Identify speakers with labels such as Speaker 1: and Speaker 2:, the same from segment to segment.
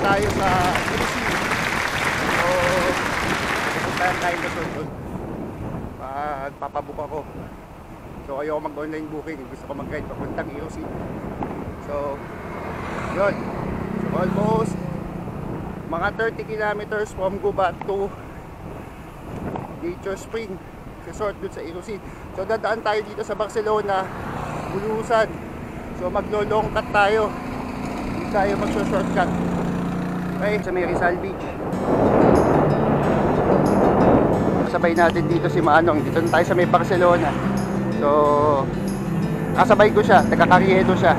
Speaker 1: tayo sa Ilosin. So, pupuntahan tayo sa doon. Papabook ako. So, ayoko mag-online booking. Gusto ko mag-guide papuntang Ilosin. So, yun. So, almost mga 30 kilometers from Gubat to Nature Spring Resort dun sa Ilosin. So, dadaan tayo dito sa Barcelona, Bulusan. So, maglo-long cut tayo. Hindi tayo mag-shortcut. Okay, sa may Rizal Beach. Kasabay natin dito si Manong. Dito na tayo sa may Barcelona. So, kasabay ko siya. Taga-Carriedo siya.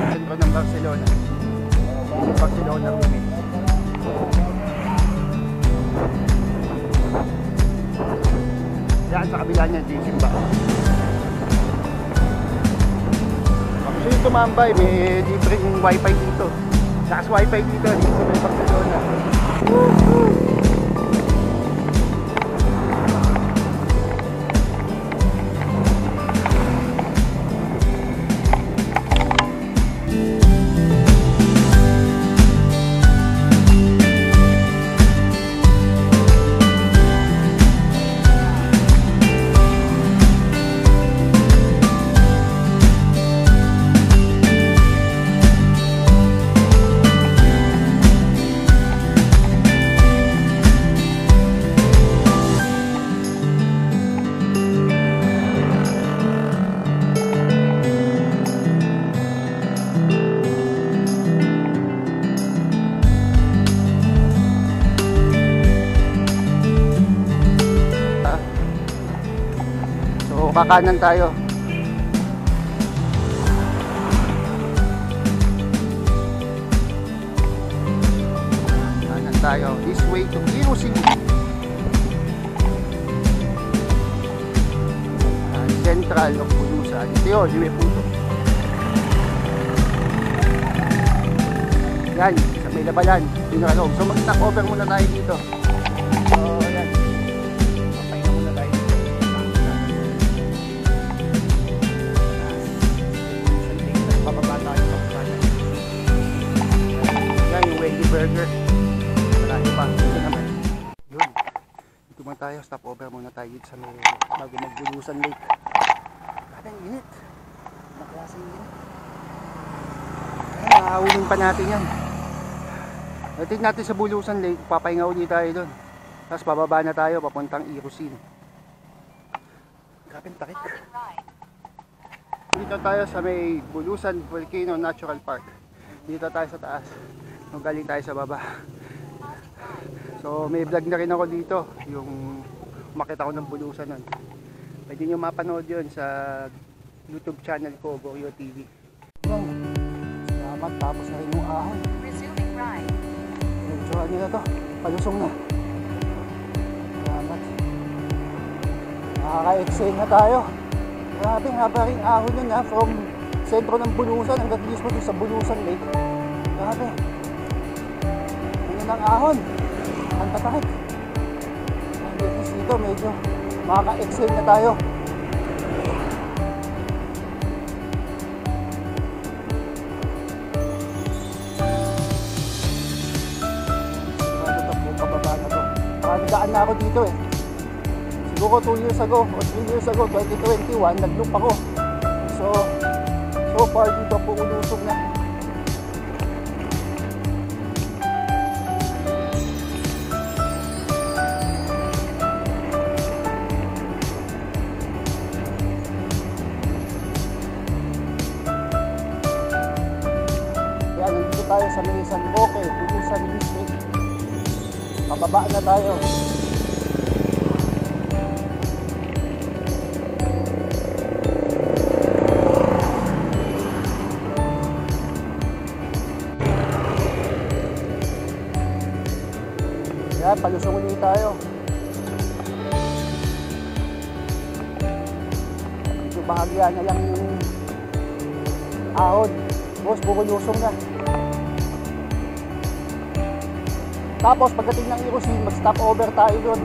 Speaker 1: Sentro ng Barcelona. Barcelona Rumi. Yan sa kabila niya, Simba. Gusto yung tumambay, may libreng wifi dito. Taas wifi dito sa may Barcelona. Kakanan tayo. Kanan tayo. This way to Ilosin. Central of Bulusan. Ito yun, yung may puto. Yan, sa may labalan. Pinaralog. So mag-stop over muna tayo dito. So yan. Papahinga muna tayo. Bababa tayo. Yan yung Wendy Burger. Marami pa. Ito naman. Yun. Dito muna tayo. Stop over muna tayo dito sa may bago mag-Bulusan Lake. Ang init. Naklaseng init. Nakahulin pa natin yan. Natin natin sa Bulusan Lake. Papahinga ulit tayo doon. Tapos bababa na tayo papuntang Ilosin. Grabe ang takit. Dito tayo sa may Bulusan Volcano Natural Park. Dito tayo sa taas. Nung galing tayo sa baba. So may vlog na rin ako dito. Yung makita ko ng Bulusan nun. Pwede nyo mapanood yun sa YouTube channel ko, Goryo TV. Salamat, tapos na rin yung ahon.
Speaker 2: Resuming ride.
Speaker 1: Medyo ano na to, palusong na. Salamat. Nakaka-exhale na tayo. Grabe, haba rin ahon yun ha, from sentro ng Bulusan hanggang mismo dun sa Bulusan Lake. Grabe. Ano ng ahon? Ang tatakit. Ang business dito, medyo makaka-exhale na tayo. Nagdaan na ako dito eh. Siguro 2 years ago o 3 years ago, 2021, nag-loop ako. So far dito po ulusog na. Yan, nandito tayo sa may San Roque, Bulusan District. Pababa na tayo. Yan, palusong ulit tayo. Medyo bahagya na lang yung ahon. Boss, bukulusong na. Tapos pagdating ng Ilosin, mag-stop over tayo doon.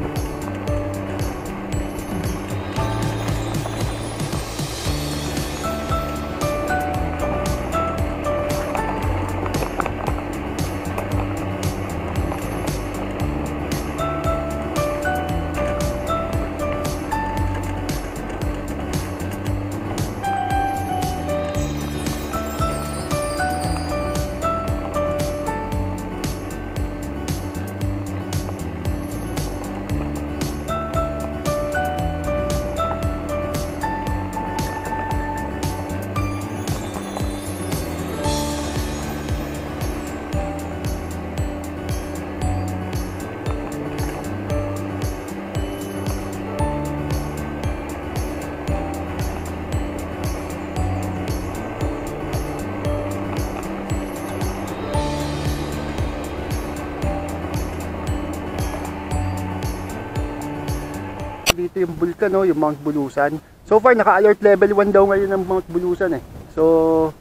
Speaker 1: dito yung bulkan, no, yung Mount Bulusan. So far naka-alert level 1 daw ngayon ng Mount Bulusan eh. So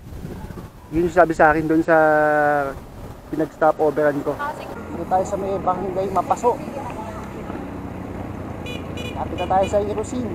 Speaker 1: yun yung sabi sa akin doon sa pinag-stop overan ko. Dito tayo sa may barangay Mapaso. Lapit na tayo sa Irusin.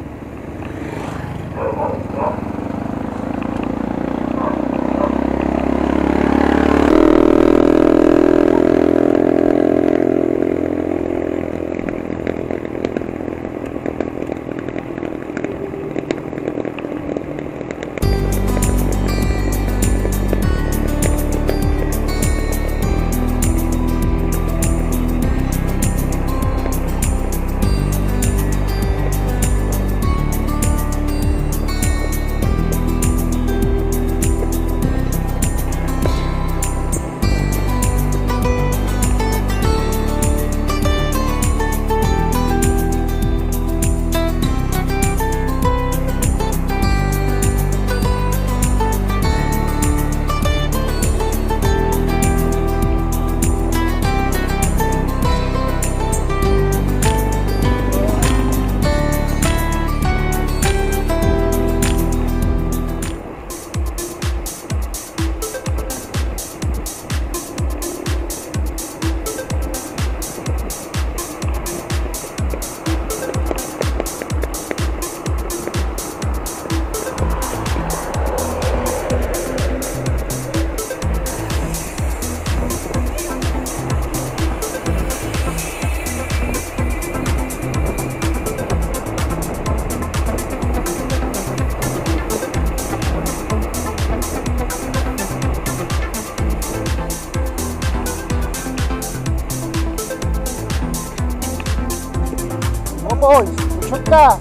Speaker 1: Boys, shoot ka!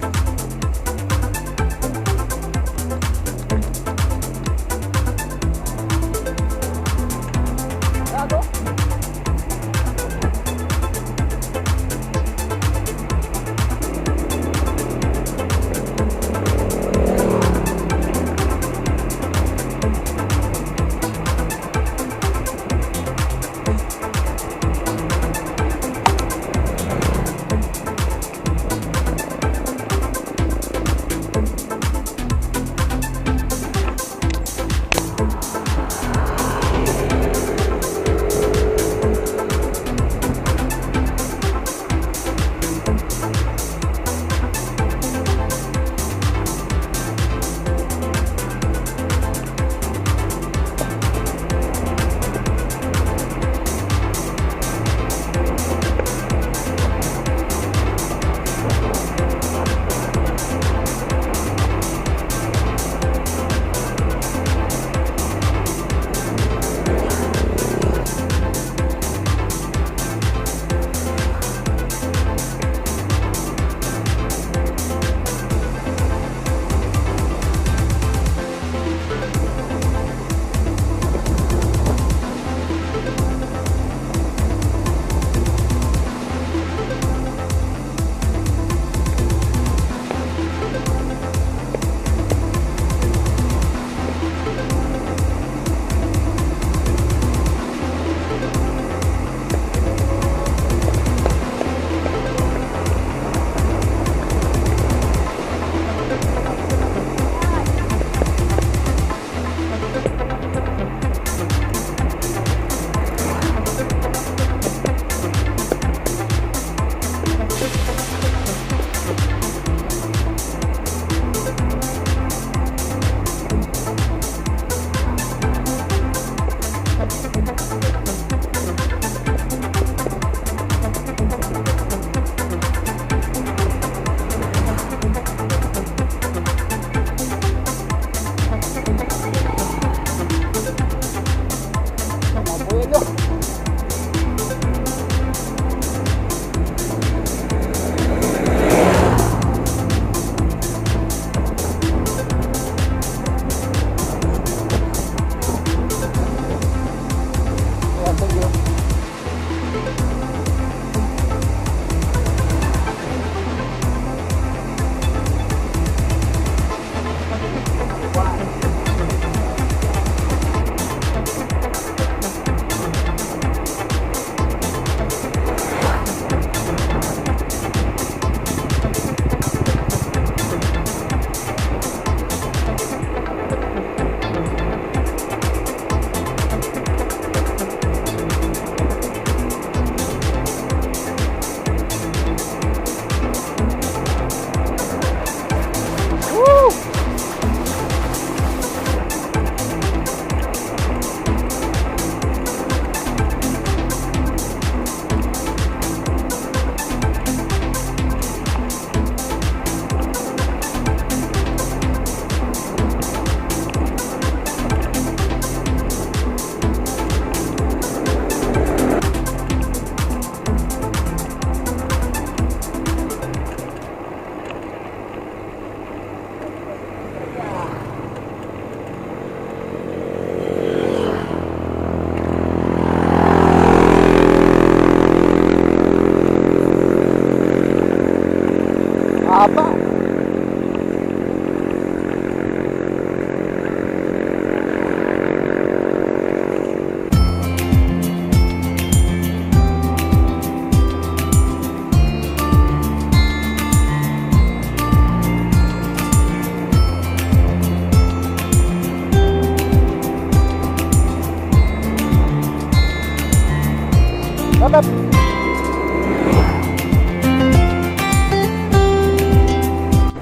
Speaker 1: Babab!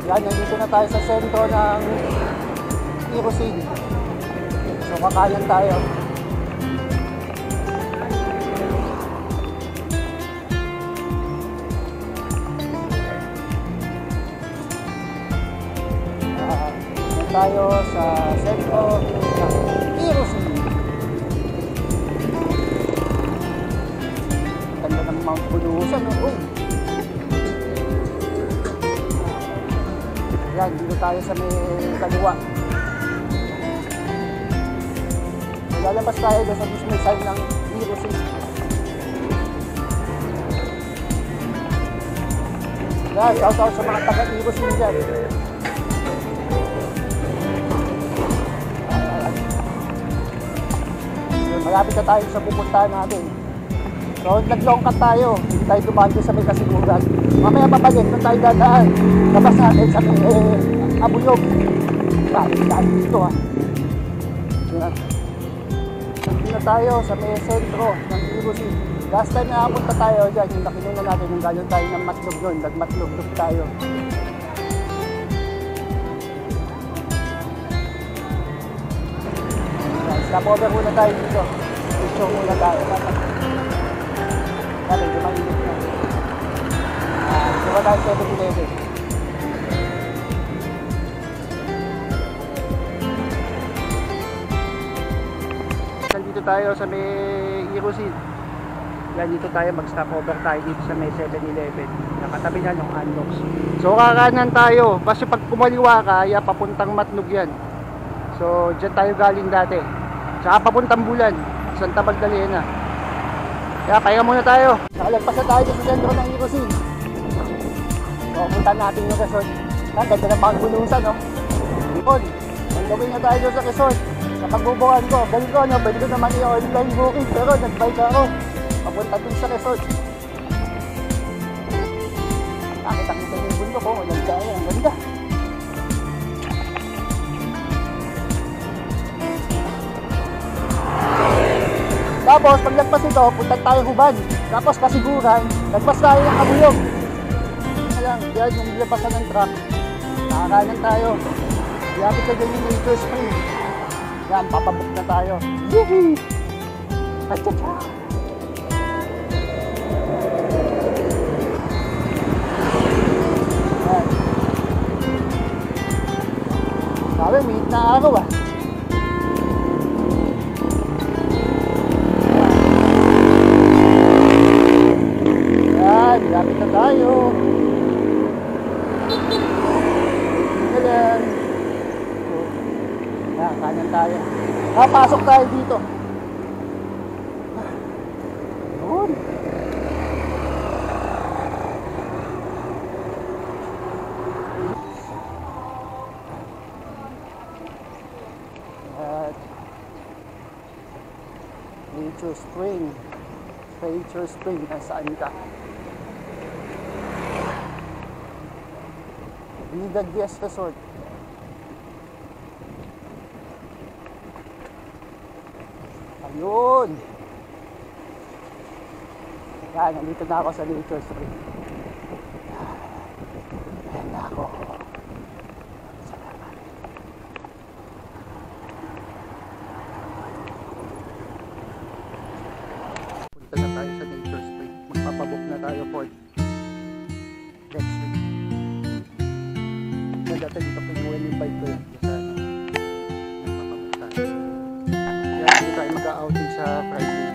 Speaker 1: Yan, nandito na tayo sa sentro ng Irosin. So kakanan tayo. Tayo sa sentro ng Irosin. Ganda ng mga bulusan. Uy! Yan, dito tayo sa may kaliwa. Lalabas tayo doon sa mismo side ng Irosin. Yan, shout-out sa mga taga-Irosin dyan. Malapit na tayo sa pupuntahan natin. So, nag-long cut tayo. Hindi tayo dumaan sa may Kasiguran. Mamaya babalik, doon tayo dadaan. Labas natin sa may Abuyog. Daan dito ha. Yan. Nandito na tayo sa may sentro ng Irosin. Last time na napunta tayo dyan, yung nakinunan natin yung gayon tayo ng Matlog nun. Nag-Matlog tayo. Stop over muna tayo dito. Picture muna tayo. Dati, lumainit na. Diba tayo 7-Eleven? Nandito tayo sa may Irosin. Yan, dito tayo mag-stop over tayo dito sa may 7-Eleven. Nakatabi na yung Unlox. So, kakanan tayo. Basta pag kumaliwa ka, papuntang Matlog yan. So, dyan tayo galing dati. Saka papuntang Bulan, Santa Magdalena. Kaya pahinga muna tayo. Nakalagpas na tayo sa sentro ng Irosin. So, punta natin yung resort. Ang ganda ng mga bulusan, no? Yun, magdawin na tayo sa resort. Sa pagbubukan ko, galing ko, no? Pwede ko naman i-online booking. Pero nag-bike ako. Papunta dun sa resort. Nakita-kita yung bundok ko. Walang daya. Ang ganda. Tapos, pag lagpas ito, punta tayo Huban. Tapos, Kasiguran, lagpas tayo ng Abuyog. Ayan, yan yung labasan ng truck. Nakakanan tayo. Lapit na dyan yung Nature Spring. Yan, papabok na tayo. Yee! Achacha! Yan. Sabi, minit na araw ah. Lapit na tayo. Ayan. Yan, kanan tayo. Pasok tayo dito. Yun. At Nature Spring. Nature Spring, nasaan ka? Vida Guest Resort. Ayun. Yan, nandito na ako sa Nature Spring. Ayan na ako. Salamat. Punta na tayo sa Nature Spring. Magpapabook na tayo for next week. Dati dito pinuwan yung bike ko yun sa nagpapapunta. Kaya dito tayo mag-outing sa Friday.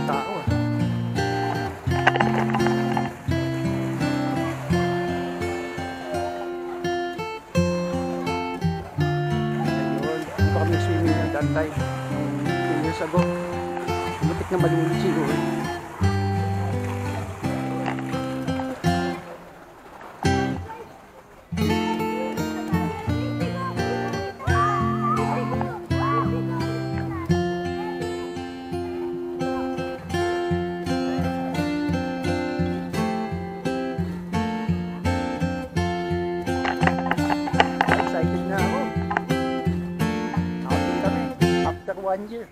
Speaker 1: Tao ah. Swimming at that time 2 years ago. Butik na malimulit siguro. 1 year.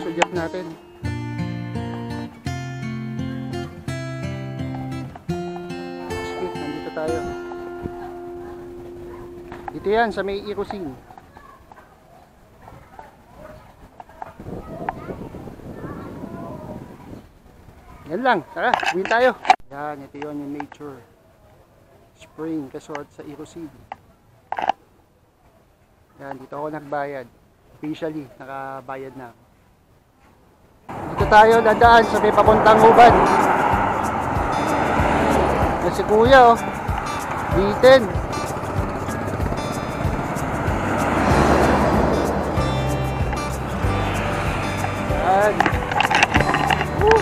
Speaker 1: Sudyap natin. Sige, nandito tayo. Dito yan, sa may Irosin. Yan lang, tara, uwi tayo. Yan, ito yun yung Nature Spring Resort sa Irosin. Yan, dito ako nagbayad. Officially, nakabayad na ako. Dito tayo dadaan sa may papuntang Hubad. Yan si Kuya, oh. Bitin. Yan. Woo!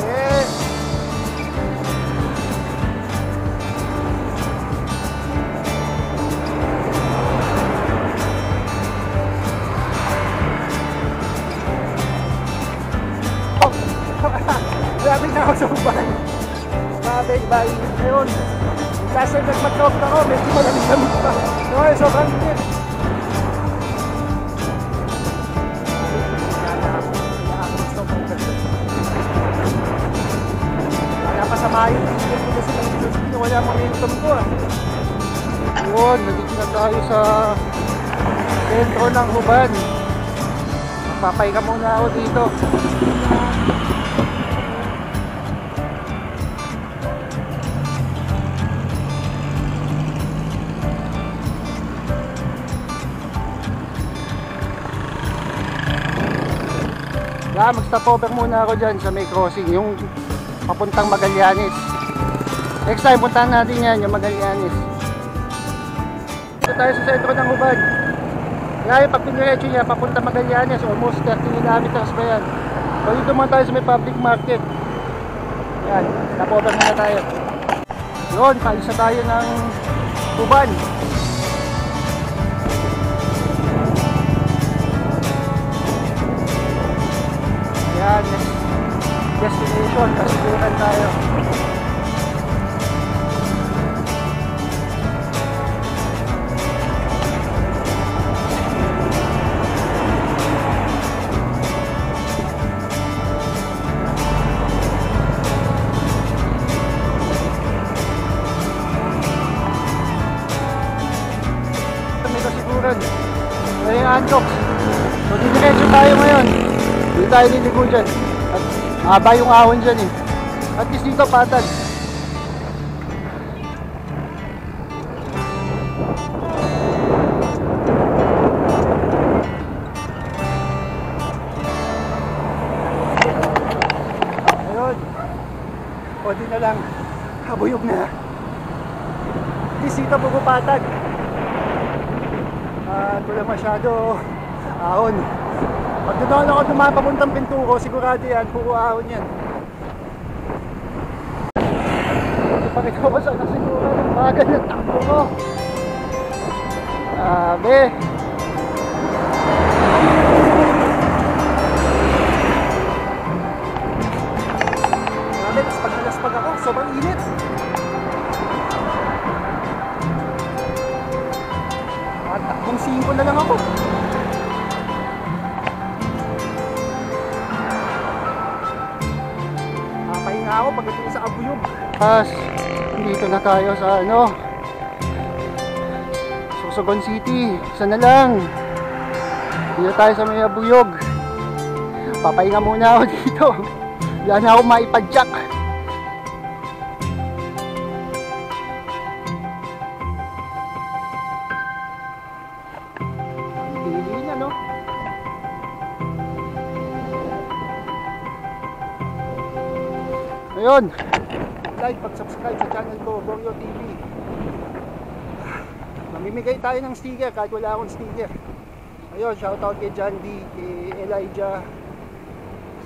Speaker 1: Yes. Grabe na ako sa Hubad. Grabe, bahay ngayon. Kasi nagmatok ako, medyo malamig-lamig pa. Okay, sobrang init. Kaya pasamahin yung init ko kasi nagsusunod. Wala mga minutom ko. Yun, nandito na tayo sa sentro ng Hubad. Papahinga muna ako dito. Yeah, mag-stopover muna ako dyan sa may crossing, yung papuntang Magallanes. Next time, puntahan natin yan, yung Magallanes. Dito tayo sa sentro ng Hubad. Kaya pag piniretso niya, papuntang Magallanes, almost 30 kilometers ba yan. So dito muna tayo sa may public market. Yan, stopover muna tayo. Yun, kaisa tayo ng Tuban. Yan, next destination, kasiguran tayo. May kasiguran. May antok. So, didiretso tayo ngayon. Hindi tayo liligo dyan. At haba yung ahon dyan eh. At least dito patag. Ayun. O di na lang. Habuyog na. At least dito pupatag. At wala masyado ahon. Pag doon ako dumaan papuntang Pintuko, sigurado yan, puro ahon yan. Ipakita ko sa siguro ng bagal ng takbo ko. Grabe. Grabe, tas pag nalaspag ako, sobrang init. As, dito na tayo sa ano, Sorsogon City. Isa na lang. Dito tayo sa may Abuyog. Papahinga muna ako dito. Wala na ako maipadyak. Pili na, no? Ayun. Like, pag-subscribe sa channel ko, Boryo TV. Mamimigay tayo ng sticker kahit wala akong sticker. Ayun, shoutout kay John D, kay Elijah,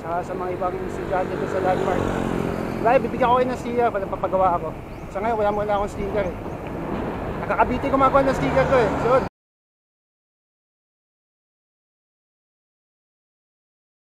Speaker 1: sa mga ibang estudyante doon sa Landmark. Live, bibigyan ko kayo ng sticker pag napapagawa ako. Sa ngayon, wala akong sticker eh. Nakakabiti ko mga ng sticker ko eh. So, yun.